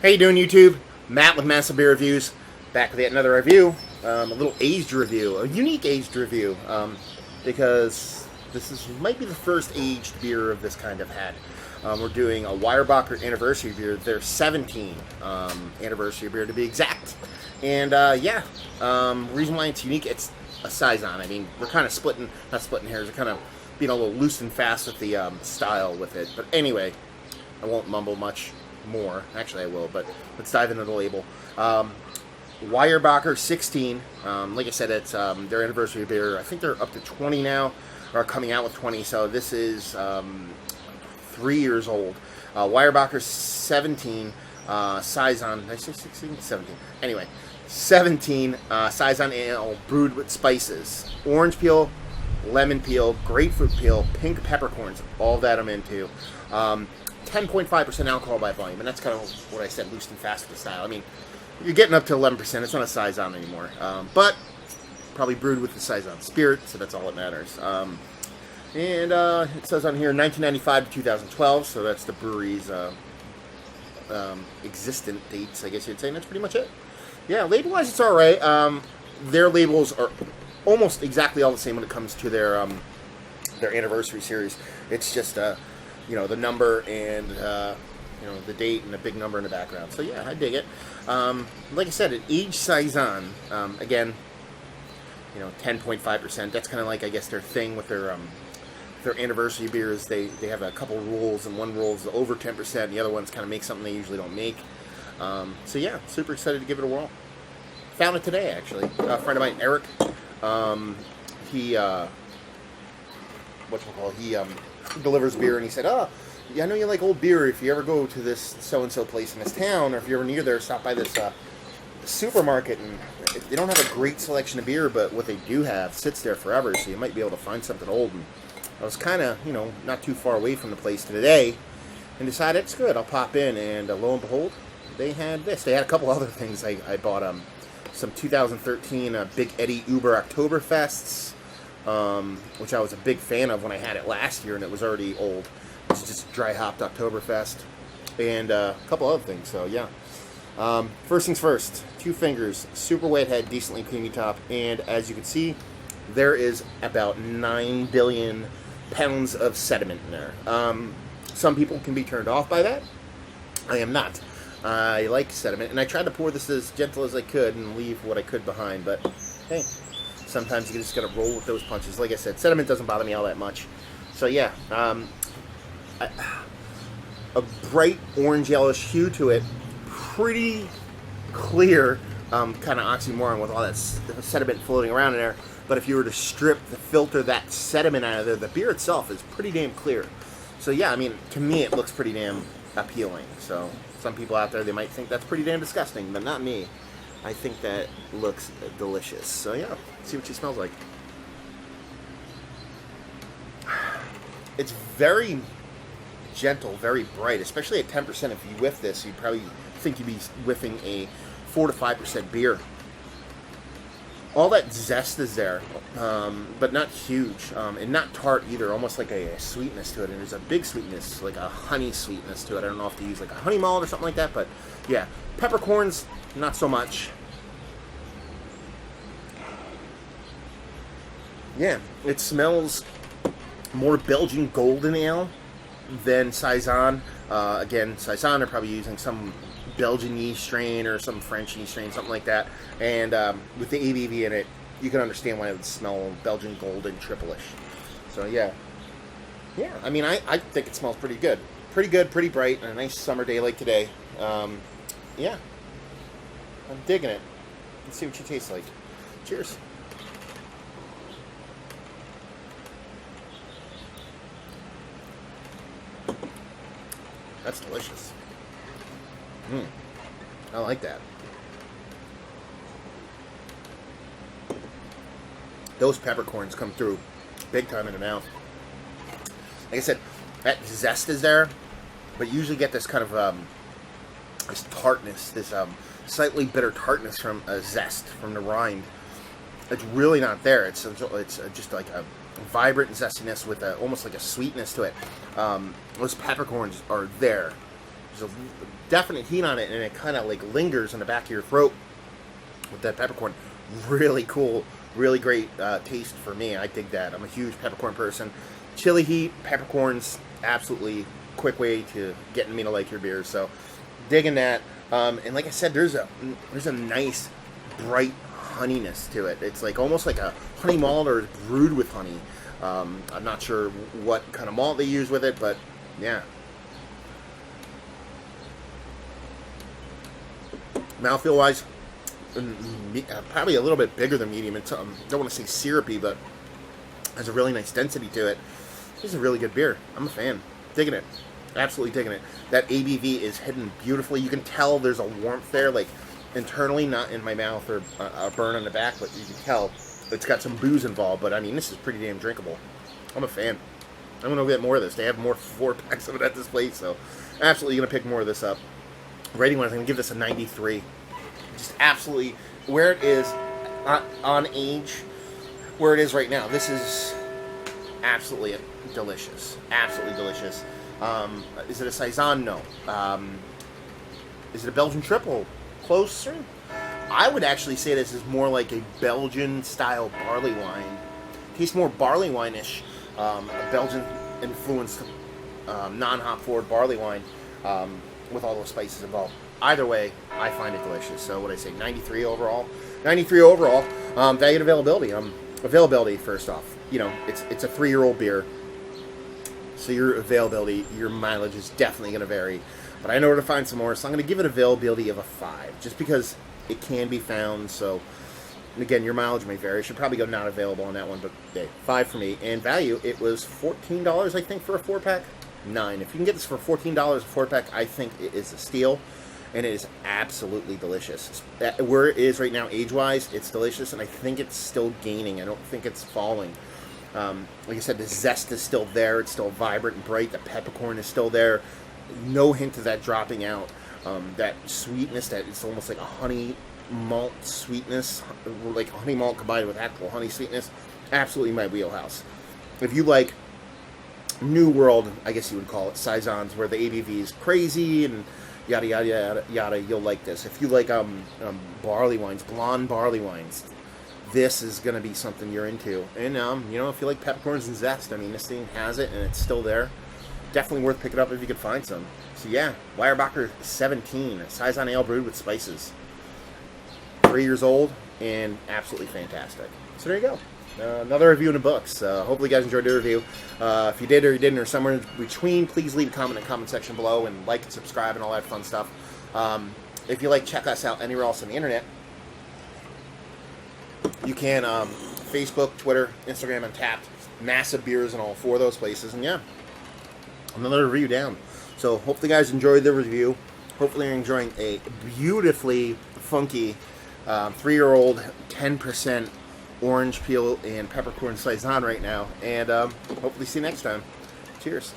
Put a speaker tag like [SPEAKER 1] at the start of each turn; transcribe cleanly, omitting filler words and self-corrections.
[SPEAKER 1] How you doing, YouTube? Matt with Massive Beer Reviews, back with yet another review, a little aged review, a unique aged review, because might be the first aged beer of this kind I've had. We're doing a Weyerbacher anniversary beer, their 17 anniversary beer to be exact, and reason why it's unique, it's a Saison. I mean, we're kind of not splitting hairs, we're kind of being a little loose and fast with the style with it, but anyway, I won't mumble much more. Actually, I will, but let's dive into the label. Weyerbacher 16. Like I said, it's their anniversary beer. I think they're up to 20 now, or coming out with 20. So this is 3 years old. Weyerbacher 17 Saison. Did I say 16? 17. Anyway, 17 Saison ale brewed with spices: orange peel, lemon peel, grapefruit peel, pink peppercorns. All that I'm into. 10.5% alcohol by volume, and that's kind of what I said, loose and fast with the style. I mean, you're getting up to 11%. It's not a Saison anymore, but probably brewed with the Saison spirit, so that's all that matters. It says on here 1995 to 2012, so that's the brewery's existent dates, I guess you'd say, and that's pretty much it. Yeah, label-wise, it's all right. Their labels are almost exactly all the same when it comes to their anniversary series. It's just the number and the date and a big number in the background. So yeah, I dig it. Like I said, an aged Saison. Again, 10.5%. That's kind of like, I guess, their thing with their anniversary beers. They have a couple rules, and one rule is over 10%. And the other ones kind of make something they usually don't make. So yeah, super excited to give it a whirl. Found it today, actually. A friend of mine, Eric. He delivers beer, and he said, I know you like old beer. If you ever go to this so-and-so place in this town, or if you're ever near there, stop by this supermarket, and they don't have a great selection of beer, but what they do have sits there forever, so you might be able to find something old. And I was kind of, not too far away from the place today, and decided it's good, I'll pop in, and lo and behold, they had this. They had a couple other things. I bought some 2013 Big Eddie Uber Oktoberfests, which I was a big fan of when I had it last year, and it was already old. It's just dry hopped Oktoberfest, and a couple other things. So yeah. First things first. 2 fingers, super wet head, decently creamy top, and as you can see, there is about 9 billion pounds of sediment in there. Some people can be turned off by that. I am not. I like sediment, and I tried to pour this as gentle as I could and leave what I could behind, but hey, sometimes you just gotta roll with those punches. Like I said, sediment doesn't bother me all that much. So yeah, a bright orange yellowish hue to it, pretty clear, kind of oxymoron with all that sediment floating around in there. But if you were to filter that sediment out of there, the beer itself is pretty damn clear. So yeah, I mean, to me it looks pretty damn appealing. So some people out there, they might think that's pretty damn disgusting, but not me. I think that looks delicious. So yeah, let's see what she smells like. It's very gentle, very bright, especially at 10%. If you whiff this, you'd probably think you'd be whiffing a 4 to 5% beer. All that zest is there, but not huge, and not tart either, almost like a sweetness to it, and there's a big sweetness, like a honey sweetness to it. I don't know if they use like a honey malt or something like that, but yeah. Peppercorns, not so much. Yeah, it smells more Belgian golden ale than Saison. Again, Saison are probably using some Belgian yeast strain or some French yeast strain, something like that. And with the ABV in it, you can understand why it would smell Belgian golden triple-ish. So yeah. Yeah, I mean, I think it smells pretty good. Pretty good, pretty bright, on a nice summer day like today. Yeah. I'm digging it. Let's see what she tastes like. Cheers. That's delicious. I like that. Those peppercorns come through big time in the mouth. Like I said, that zest is there, but you usually get this kind of this tartness, this slightly bitter tartness from a zest from the rind. It's really not there. It's just like a vibrant zestiness with almost like a sweetness to it. Those peppercorns are there, There's a definite heat on it, and it kind of like lingers in the back of your throat with that peppercorn. Really cool, really great taste for me. I dig that. I'm a huge peppercorn person. Chili heat, peppercorns, absolutely quick way to getting me to like your beers. So digging that. And like I said, there's a nice bright honeyness to it. It's like almost like a honey malt or brewed with honey. I'm not sure what kind of malt they use with it, but yeah. Mouthfeel wise, probably a little bit bigger than medium. It's don't want to say syrupy, but has a really nice density to it. This is a really good beer. I'm a fan. Digging it. Absolutely digging it. That ABV is hidden beautifully. You can tell there's a warmth there, like internally, not in my mouth or a burn on the back, but you can tell it's got some booze involved. But I mean, this is pretty damn drinkable. I'm a fan. I'm going to get more of this. They have more 4-packs of it at this place, so absolutely going to pick more of this up. Rating wise, I'm going to give this a 93. Just absolutely where it is on age, where it is right now. This is absolutely delicious. Absolutely delicious. Is it a Saison? No. Is it a Belgian triple? Closer. I would actually say this is more like a Belgian-style barley wine. Tastes more barley wine-ish. A Belgian-influenced, non-hop forward barley wine with all those spices involved. Either way, I find it delicious. So what I say, 93 overall. 93 overall. Value and availability. Availability, first off. You know, it's a 3-year-old beer. So your availability, your mileage is definitely going to vary. But I know where to find some more, so I'm going to give it availability of a 5. Just because it can be found, so... And again, your mileage may vary. Should probably go not available on that one, but hey, 5 for me. And value, it was $14, I think, for a 4-pack. 9. If you can get this for $14 a 4-pack, I think it is a steal. And it is absolutely delicious. Where it is right now, age-wise, it's delicious, and I think it's still gaining. I don't think it's falling. Like I said, the zest is still there. It's still vibrant and bright. The peppercorn is still there. No hint of that dropping out. That sweetness, that it's almost like a honey malt sweetness, like honey malt combined with actual honey sweetness. Absolutely my wheelhouse. If you like New World, I guess you would call it, Saisons, where the ABV is crazy and yada yada yada yada, you'll like this. If you like barley wines, blonde barley wines, this is going to be something you're into. And you know, if you like peppercorns and zest, I mean, this thing has it and it's still there. Definitely worth picking up if you could find some. So yeah, Weyerbacher 17, a Saison ale brewed with spices. 3 years old and absolutely fantastic. So there you go. Another review in the books. Hopefully you guys enjoyed the review. If you did or you didn't, or somewhere in between, please leave a comment in the comment section below and like and subscribe and all that fun stuff. If you like, check us out anywhere else on the internet. You can Facebook, Twitter, Instagram, and Tapped. Massive beers in all 4 of those places. And yeah, another review down. So hopefully you guys enjoyed the review. Hopefully you're enjoying a beautifully funky 3-year-old 10% orange peel and peppercorn Saison right now. And hopefully see you next time. Cheers.